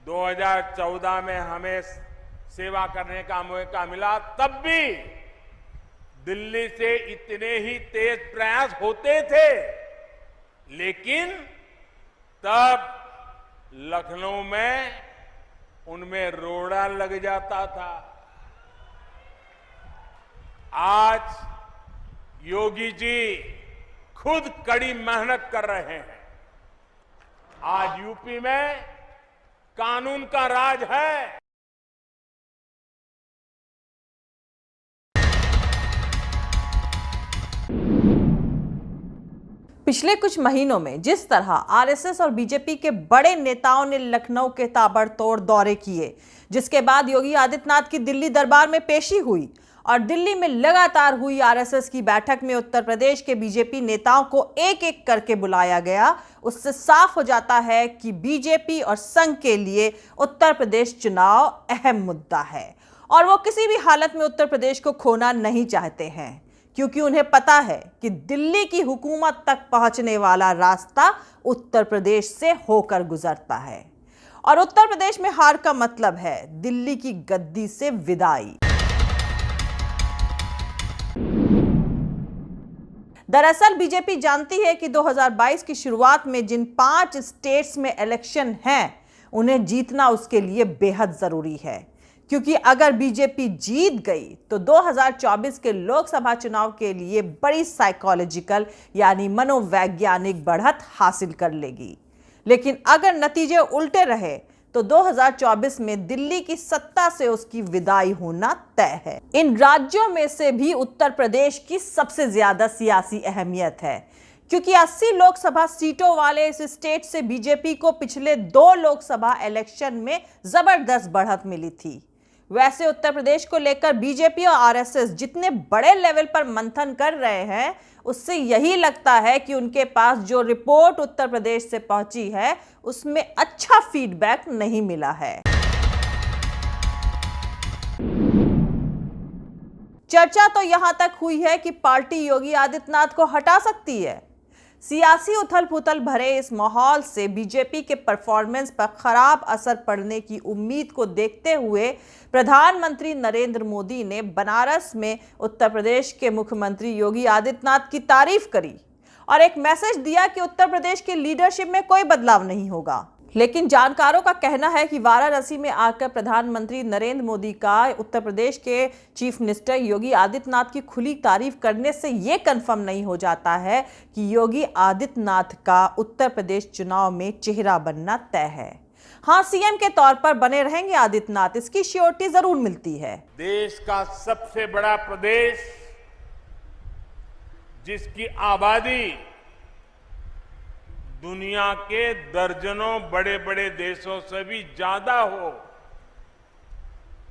2014 में हमें सेवा करने का मौका मिला, तब भी दिल्ली से इतने ही तेज प्रयास होते थे, लेकिन तब लखनऊ में उनमें रोड़ा लग जाता था। आज योगी जी खुद कड़ी मेहनत कर रहे हैं। आज यूपी में कानून का राज है। पिछले कुछ महीनों में जिस तरह आरएसएस और बीजेपी के बड़े नेताओं ने लखनऊ के ताबड़तोड़ दौरे किए, जिसके बाद योगी आदित्यनाथ की दिल्ली दरबार में पेशी हुई और दिल्ली में लगातार हुई आरएसएस की बैठक में उत्तर प्रदेश के बीजेपी नेताओं को एक एक करके बुलाया गया, उससे साफ हो जाता है कि बीजेपी और संघ के लिए उत्तर प्रदेश चुनाव अहम मुद्दा है और वो किसी भी हालत में उत्तर प्रदेश को खोना नहीं चाहते हैं, क्योंकि उन्हें पता है कि दिल्ली की हुकूमत तक पहुंचने वाला रास्ता उत्तर प्रदेश से होकर गुजरता है और उत्तर प्रदेश में हार का मतलब है दिल्ली की गद्दी से विदाई। दरअसल बीजेपी जानती है कि 2022 की शुरुआत में जिन 5 स्टेट्स में इलेक्शन हैं, उन्हें जीतना उसके लिए बेहद जरूरी है, क्योंकि अगर बीजेपी जीत गई तो 2024 के लोकसभा चुनाव के लिए बड़ी साइकोलॉजिकल यानी मनोवैज्ञानिक बढ़त हासिल कर लेगी। लेकिन अगर नतीजे उल्टे रहे तो 2024 में दिल्ली की सत्ता से उसकी विदाई होना तय है। इन राज्यों में से भी उत्तर प्रदेश की सबसे ज्यादा सियासी अहमियत है, क्योंकि 80 लोकसभा सीटों वाले इस स्टेट से बीजेपी को पिछले 2 लोकसभा इलेक्शन में जबरदस्त बढ़त मिली थी। वैसे उत्तर प्रदेश को लेकर बीजेपी और आरएसएस जितने बड़े लेवल पर मंथन कर रहे हैं, उससे यही लगता है कि उनके पास जो रिपोर्ट उत्तर प्रदेश से पहुंची है उसमें अच्छा फीडबैक नहीं मिला है। चर्चा तो यहां तक हुई है कि पार्टी योगी आदित्यनाथ को हटा सकती है। सियासी उथल-पुथल भरे इस माहौल से बीजेपी के परफॉर्मेंस पर खराब असर पड़ने की उम्मीद को देखते हुए प्रधानमंत्री नरेंद्र मोदी ने बनारस में उत्तर प्रदेश के मुख्यमंत्री योगी आदित्यनाथ की तारीफ करी और एक मैसेज दिया कि उत्तर प्रदेश की लीडरशिप में कोई बदलाव नहीं होगा। लेकिन जानकारों का कहना है कि वाराणसी में आकर प्रधानमंत्री नरेंद्र मोदी का उत्तर प्रदेश के चीफ मिनिस्टर योगी आदित्यनाथ की खुली तारीफ करने से यह कंफर्म नहीं हो जाता है कि योगी आदित्यनाथ का उत्तर प्रदेश चुनाव में चेहरा बनना तय है। हाँ, सीएम के तौर पर बने रहेंगे आदित्यनाथ, इसकी श्योरिटी जरूर मिलती है। देश का सबसे बड़ा प्रदेश, जिसकी आबादी दुनिया के दर्जनों बड़े बड़े देशों से भी ज्यादा हो,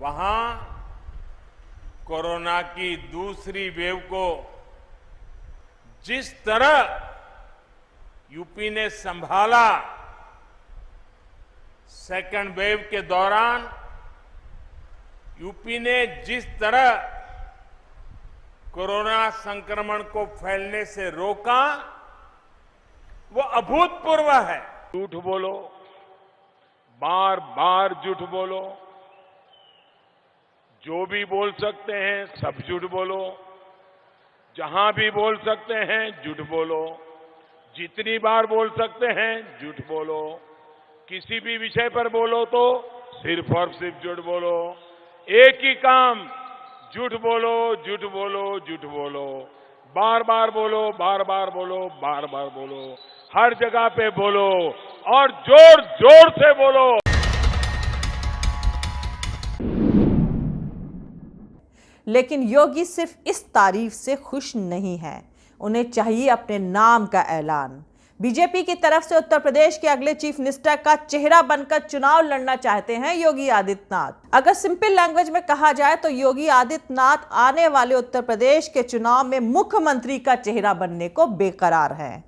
वहां कोरोना की दूसरी वेव को जिस तरह यूपी ने संभाला, सेकंड वेव के दौरान यूपी ने जिस तरह कोरोना संक्रमण को फैलने से रोका, वो अभूतपूर्व है। झूठ बोलो, बार बार झूठ बोलो, जो भी बोल सकते हैं सब झूठ बोलो, जहां भी बोल सकते हैं झूठ बोलो, जितनी बार बोल सकते हैं झूठ बोलो, किसी भी विषय पर बोलो तो सिर्फ और सिर्फ झूठ बोलो। एक ही काम, झूठ बोलो, झूठ बोलो, झूठ बोलो, बार बार बोलो, बार बार बोलो, बार बार बोलो, हर जगह पे बोलो और जोर जोर से बोलो। लेकिन योगी सिर्फ इस तारीफ से खुश नहीं है, उन्हें चाहिए अपने नाम का ऐलान। बीजेपी की तरफ से उत्तर प्रदेश के अगले चीफ मिनिस्टर का चेहरा बनकर चुनाव लड़ना चाहते हैं योगी आदित्यनाथ। अगर सिंपल लैंग्वेज में कहा जाए तो योगी आदित्यनाथ आने वाले उत्तर प्रदेश के चुनाव में मुख्यमंत्री का चेहरा बनने को बेकरार हैं।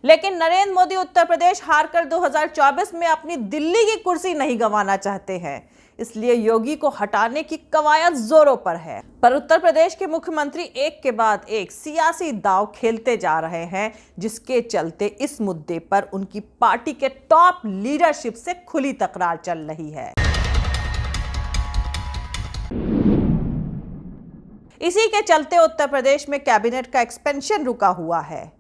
लेकिन नरेंद्र मोदी उत्तर प्रदेश हारकर 2024 में अपनी दिल्ली की कुर्सी नहीं गंवाना चाहते हैं, इसलिए योगी को हटाने की कवायद जोरों पर है। पर उत्तर प्रदेश के मुख्यमंत्री एक के बाद एक सियासी दांव खेलते जा रहे हैं, जिसके चलते इस मुद्दे पर उनकी पार्टी के टॉप लीडरशिप से खुली तकरार चल रही है। इसी के चलते उत्तर प्रदेश में कैबिनेट का एक्सपेंशन रुका हुआ है।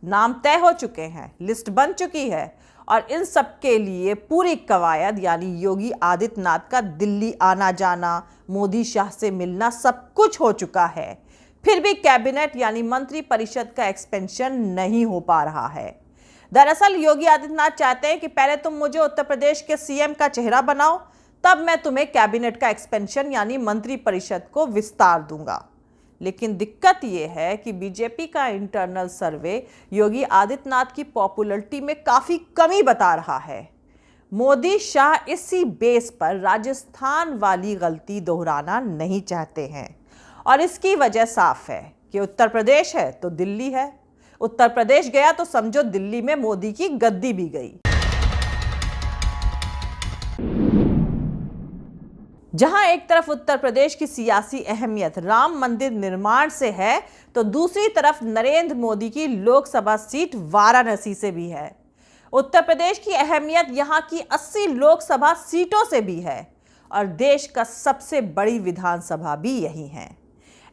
नाम तय हो चुके हैं, लिस्ट बन चुकी है और इन सब के लिए पूरी कवायद यानी योगी आदित्यनाथ का दिल्ली आना जाना, मोदी शाह से मिलना सब कुछ हो चुका है। फिर भी कैबिनेट यानी मंत्री परिषद का एक्सपेंशन नहीं हो पा रहा है। दरअसल योगी आदित्यनाथ चाहते हैं कि पहले तुम मुझे उत्तर प्रदेश के सीएम का चेहरा बनाओ, तब मैं तुम्हें कैबिनेट का एक्सपेंशन यानी मंत्री परिषद को विस्तार दूंगा। लेकिन दिक्कत यह है कि बीजेपी का इंटरनल सर्वे योगी आदित्यनाथ की पॉपुलैरिटी में काफी कमी बता रहा है। मोदी शाह इसी बेस पर राजस्थान वाली गलती दोहराना नहीं चाहते हैं और इसकी वजह साफ है कि उत्तर प्रदेश है तो दिल्ली है, उत्तर प्रदेश गया तो समझो दिल्ली में मोदी की गद्दी भी गई। जहां एक तरफ उत्तर प्रदेश की सियासी अहमियत राम मंदिर निर्माण से है, तो दूसरी तरफ नरेंद्र मोदी की लोकसभा सीट वाराणसी से भी है। उत्तर प्रदेश की अहमियत यहां की 80 लोकसभा सीटों से भी है और देश का सबसे बड़ी विधानसभा भी यही है।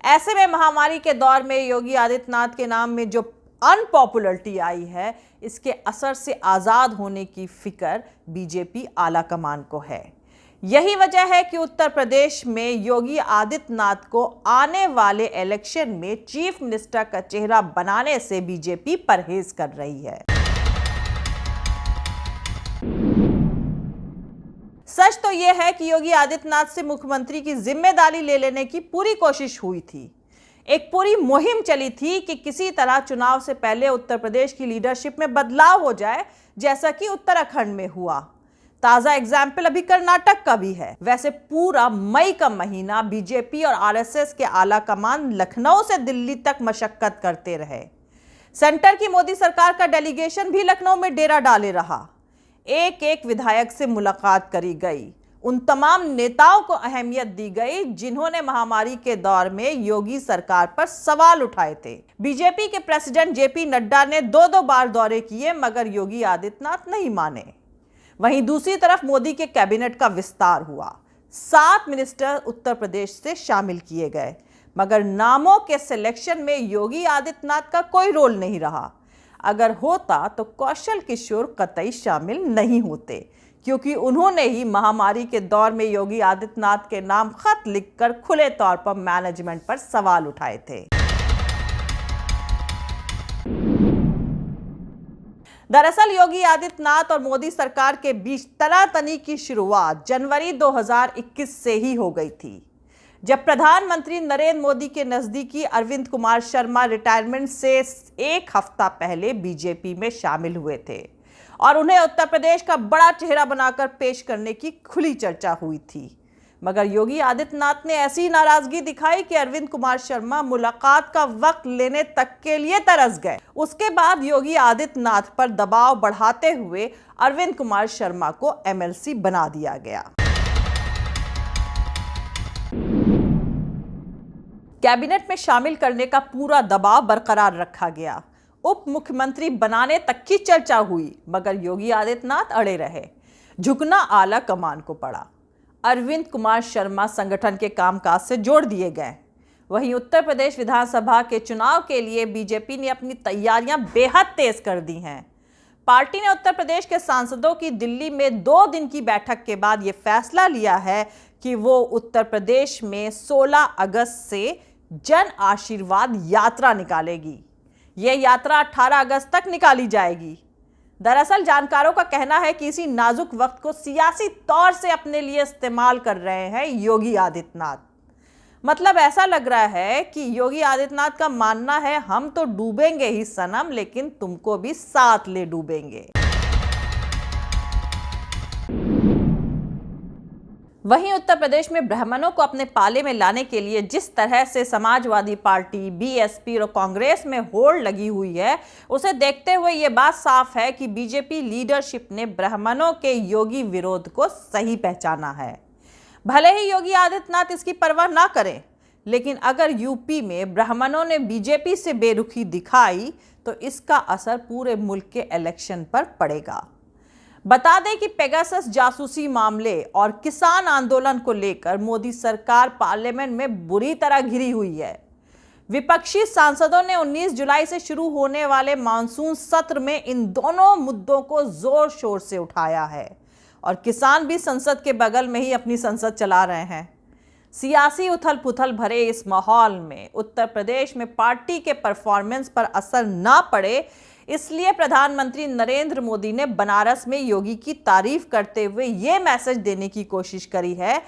ऐसे में महामारी के दौर में योगी आदित्यनाथ के नाम में जो अनपॉपुलरिटी आई है, इसके असर से आजाद होने की फिक्र बीजेपी आला कमान को है। यही वजह है कि उत्तर प्रदेश में योगी आदित्यनाथ को आने वाले इलेक्शन में चीफ मिनिस्टर का चेहरा बनाने से बीजेपी परहेज कर रही है। सच तो यह है कि योगी आदित्यनाथ से मुख्यमंत्री की जिम्मेदारी ले लेने की पूरी कोशिश हुई थी। एक पूरी मुहिम चली थी कि किसी तरह चुनाव से पहले उत्तर प्रदेश की लीडरशिप में बदलाव हो जाए, जैसा कि उत्तराखंड में हुआ। ताजा एग्जाम्पल अभी कर्नाटक का भी है। वैसे पूरा मई का महीना बीजेपी और आरएसएस के आला कमान लखनऊ से दिल्ली तक मशक्कत करते रहे। सेंटर की मोदी सरकार का डेलीगेशन भी लखनऊ में डेरा डाले रहा। एक एक विधायक से मुलाकात करी गई, उन तमाम नेताओं को अहमियत दी गई जिन्होंने महामारी के दौर में योगी सरकार पर सवाल उठाए थे। बीजेपी के प्रेसिडेंट जेपी नड्डा ने 2-2 बार दौरे किए, मगर योगी आदित्यनाथ नहीं माने। वहीं दूसरी तरफ मोदी के कैबिनेट का विस्तार हुआ, 7 मिनिस्टर उत्तर प्रदेश से शामिल किए गए, मगर नामों के सिलेक्शन में योगी आदित्यनाथ का कोई रोल नहीं रहा। अगर होता तो कौशल किशोर कतई शामिल नहीं होते, क्योंकि उन्होंने ही महामारी के दौर में योगी आदित्यनाथ के नाम खत लिखकर खुले तौर पर मैनेजमेंट पर सवाल उठाए थे। दरअसल योगी आदित्यनाथ और मोदी सरकार के बीच तनातनी की शुरुआत जनवरी 2021 से ही हो गई थी, जब प्रधानमंत्री नरेंद्र मोदी के नजदीकी अरविंद कुमार शर्मा रिटायरमेंट से एक हफ्ता पहले बीजेपी में शामिल हुए थे और उन्हें उत्तर प्रदेश का बड़ा चेहरा बनाकर पेश करने की खुली चर्चा हुई थी। मगर योगी आदित्यनाथ ने ऐसी नाराजगी दिखाई कि अरविंद कुमार शर्मा मुलाकात का वक्त लेने तक के लिए तरस गए। उसके बाद योगी आदित्यनाथ पर दबाव बढ़ाते हुए अरविंद कुमार शर्मा को एमएलसी बना दिया गया। कैबिनेट में शामिल करने का पूरा दबाव बरकरार रखा गया। उप मुख्यमंत्री बनाने तक की चर्चा हुई, मगर योगी आदित्यनाथ अड़े रहे। झुकना आला कमान को पड़ा। अरविंद कुमार शर्मा संगठन के कामकाज से जोड़ दिए गए। वहीं उत्तर प्रदेश विधानसभा के चुनाव के लिए बीजेपी ने अपनी तैयारियां बेहद तेज कर दी हैं। पार्टी ने उत्तर प्रदेश के सांसदों की दिल्ली में 2 दिन की बैठक के बाद यह फैसला लिया है कि वो उत्तर प्रदेश में 16 अगस्त से जन आशीर्वाद यात्रा निकालेगी। यह यात्रा 18 अगस्त तक निकाली जाएगी। दरअसल जानकारों का कहना है कि इसी नाजुक वक्त को सियासी तौर से अपने लिए इस्तेमाल कर रहे हैं योगी आदित्यनाथ। मतलब ऐसा लग रहा है कि योगी आदित्यनाथ का मानना है, हम तो डूबेंगे ही सनम, लेकिन तुमको भी साथ ले डूबेंगे। वहीं उत्तर प्रदेश में ब्राह्मणों को अपने पाले में लाने के लिए जिस तरह से समाजवादी पार्टी, बीएसपी और कांग्रेस में होड़ लगी हुई है, उसे देखते हुए ये बात साफ है कि बीजेपी लीडरशिप ने ब्राह्मणों के योगी विरोध को सही पहचाना है। भले ही योगी आदित्यनाथ इसकी परवाह ना करें, लेकिन अगर यूपी में ब्राह्मणों ने बीजेपी से बेरुखी दिखाई तो इसका असर पूरे मुल्क के इलेक्शन पर पड़ेगा। बता दें कि पेगासस जासूसी मामले और किसान आंदोलन को लेकर मोदी सरकार पार्लियामेंट में बुरी तरह घिरी हुई है। विपक्षी सांसदों ने 19 जुलाई से शुरू होने वाले मानसून सत्र में इन दोनों मुद्दों को जोर शोर से उठाया है और किसान भी संसद के बगल में ही अपनी संसद चला रहे हैं। सियासी उथल पुथल भरे इस माहौल में उत्तर प्रदेश में पार्टी के परफॉर्मेंस पर असर ना पड़े, इसलिए प्रधानमंत्री नरेंद्र मोदी ने बनारस में योगी की तारीफ करते हुए ये मैसेज देने की कोशिश करी है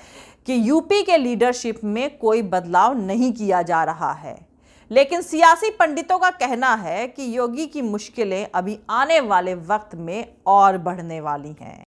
कि यूपी के लीडरशिप में कोई बदलाव नहीं किया जा रहा है। लेकिन सियासी पंडितों का कहना है कि योगी की मुश्किलें अभी आने वाले वक्त में और बढ़ने वाली हैं।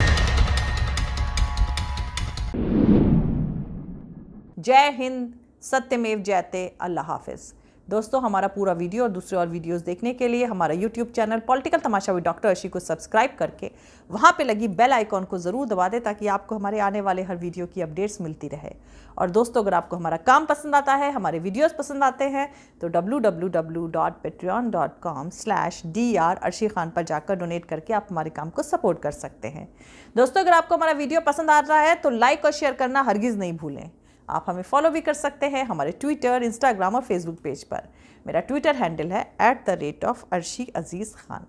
जय हिंद, सत्यमेव जयते, अल्लाह हाफिज। दोस्तों, हमारा पूरा वीडियो और दूसरे और वीडियोस देखने के लिए हमारा YouTube channel political Tamasha with doctor Arshi को सब्सक्राइब करके वहां पे लगी बेल आइकॉन को ज़रूर दबा दें ताकि आपको हमारे आने वाले हर वीडियो की अपडेट्स मिलती रहे। और दोस्तों, अगर आपको हमारा काम पसंद आता है, हमारे वीडियोस पसंद आते हैं तो www.patreon.com/dr अर्शी खान पर जाकर डोनेट करके आप हमारे काम को सपोर्ट कर सकते हैं। दोस्तों, अगर आपको हमारा वीडियो पसंद आ रहा है तो लाइक और शेयर करना हरगिज़ नहीं भूलें। आप हमें फॉलो भी कर सकते हैं हमारे ट्विटर, इंस्टाग्राम और फेसबुक पेज पर। मेरा ट्विटर हैंडल है @arshi Aziz Khan.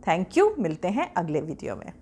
Thank you. मिलते हैं अगले वीडियो में।